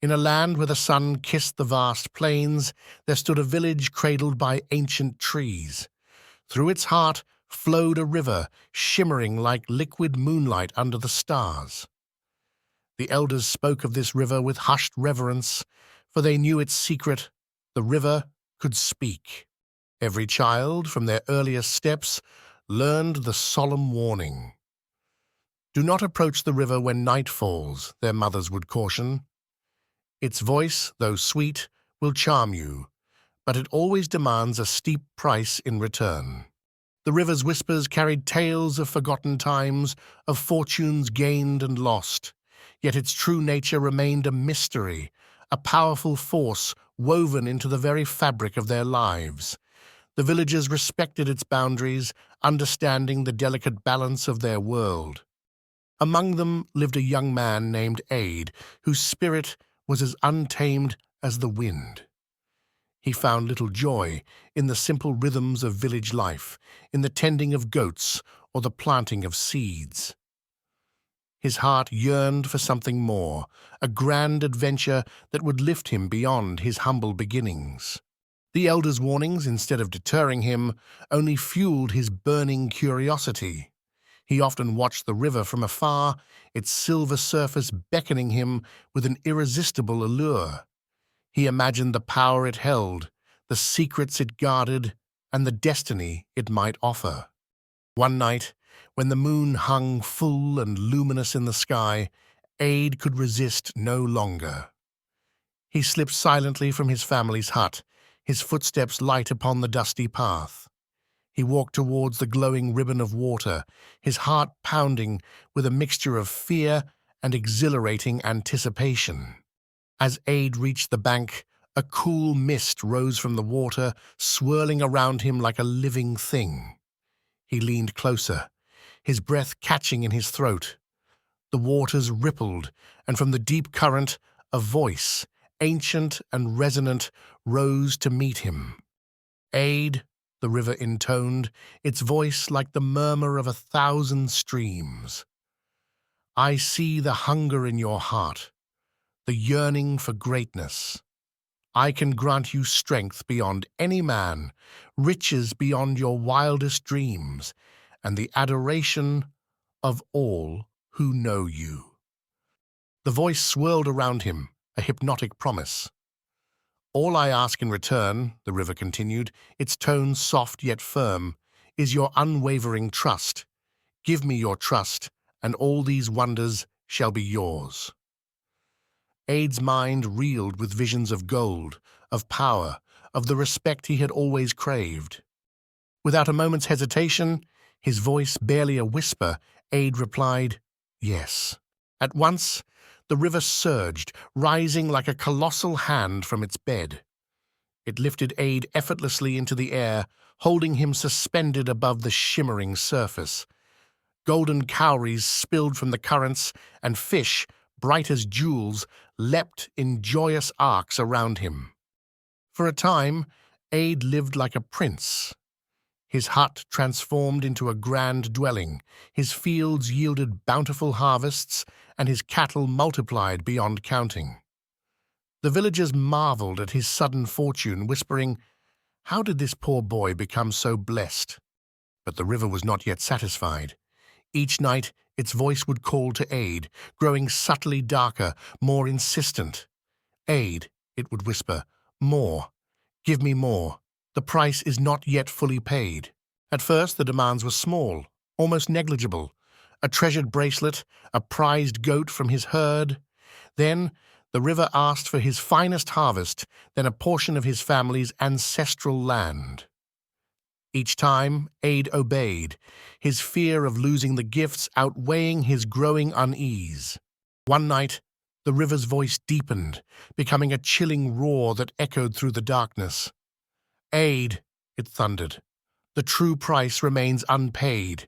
In a land where the sun kissed the vast plains, there stood a village cradled by ancient trees. Through its heart flowed a river, shimmering like liquid moonlight under the stars. The elders spoke of this river with hushed reverence, for they knew its secret: the river could speak. Every child, from their earliest steps, learned the solemn warning. "Do not approach the river when night falls," their mothers would caution. "Its voice, though sweet, will charm you, but it always demands a steep price in return." The river's whispers carried tales of forgotten times, of fortunes gained and lost. Yet its true nature remained a mystery, a powerful force woven into the very fabric of their lives. The villagers respected its boundaries, understanding the delicate balance of their world. Among them lived a young man named Aid, whose spirit was as untamed as the wind. He found little joy in the simple rhythms of village life, in the tending of goats or the planting of seeds. His heart yearned for something more, a grand adventure that would lift him beyond his humble beginnings. The elders' warnings, instead of deterring him, only fueled his burning curiosity. He often watched the river from afar, its silver surface beckoning him with an irresistible allure. He imagined the power it held, the secrets it guarded, and the destiny it might offer. One night, when the moon hung full and luminous in the sky, Aid could resist no longer. He slipped silently from his family's hut, his footsteps light upon the dusty path. He walked towards the glowing ribbon of water, his heart pounding with a mixture of fear and exhilarating anticipation. As Aid reached the bank, a cool mist rose from the water, swirling around him like a living thing. He leaned closer, his breath catching in his throat. The waters rippled, and from the deep current, a voice, ancient and resonant, rose to meet him. "Aid," the river intoned, its voice like the murmur of 1,000 streams. "I see the hunger in your heart, the yearning for greatness. I can grant you strength beyond any man, riches beyond your wildest dreams, and the adoration of all who know you." The voice swirled around him, a hypnotic promise. "All I ask in return," the river continued, its tone soft yet firm, "is your unwavering trust. Give me your trust, and all these wonders shall be yours." Aid's mind reeled with visions of gold, of power, of the respect he had always craved. Without a moment's hesitation, his voice barely a whisper, Aid replied, "Yes." At once, the river surged, rising like a colossal hand from its bed. It lifted Aid effortlessly into the air, holding him suspended above the shimmering surface. Golden cowries spilled from the currents, and fish, bright as jewels, leapt in joyous arcs around him. For a time, Aid lived like a prince. His hut transformed into a grand dwelling, his fields yielded bountiful harvests, and his cattle multiplied beyond counting. The villagers marveled at his sudden fortune, whispering, "How did this poor boy become so blessed?" But the river was not yet satisfied. Each night, its voice would call to Aid, growing subtly darker, more insistent. "Aid," it would whisper, "more. Give me more. The price is not yet fully paid." At first, the demands were small, almost negligible. A treasured bracelet, a prized goat from his herd. Then, the river asked for his finest harvest, then a portion of his family's ancestral land. Each time, Aid obeyed, his fear of losing the gifts outweighing his growing unease. One night, the river's voice deepened, becoming a chilling roar that echoed through the darkness. "Aid," it thundered, "the true price remains unpaid.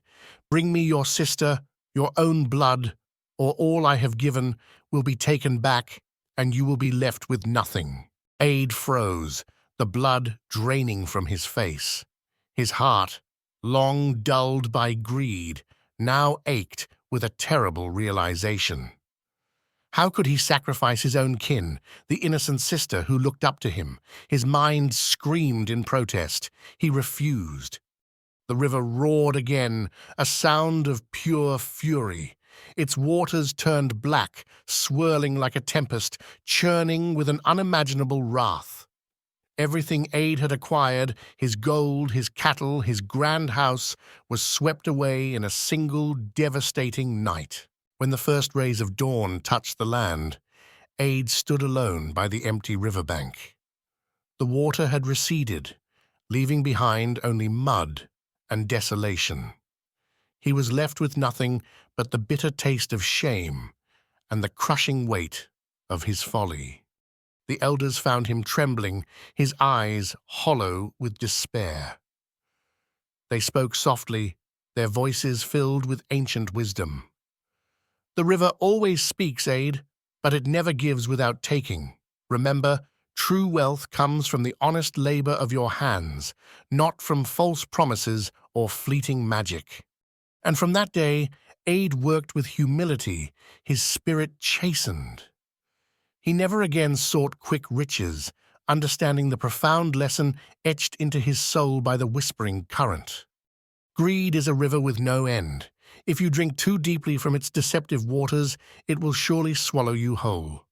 Bring me your sister, your own blood, or all I have given will be taken back, and you will be left with nothing." Aid froze, the blood draining from his face. His heart, long dulled by greed, now ached with a terrible realization. How could he sacrifice his own kin, the innocent sister who looked up to him? His mind screamed in protest. He refused. The river roared again, a sound of pure fury. Its waters turned black, swirling like a tempest, churning with an unimaginable wrath. Everything Aid had acquired, his gold, his cattle, his grand house, was swept away in a single devastating night. When the first rays of dawn touched the land, Aid stood alone by the empty riverbank. The water had receded, leaving behind only mud and desolation. He was left with nothing but the bitter taste of shame and the crushing weight of his folly. The elders found him trembling, his eyes hollow with despair. They spoke softly, their voices filled with ancient wisdom. The river always speaks, Aid, but it never gives without taking. Remember, true wealth comes from the honest labor of your hands, not from false promises or fleeting magic. And from that day, Aid worked with humility, his spirit chastened. He never again sought quick riches, understanding the profound lesson etched into his soul by the whispering current. Greed is a river with no end. If you drink too deeply from its deceptive waters, it will surely swallow you whole.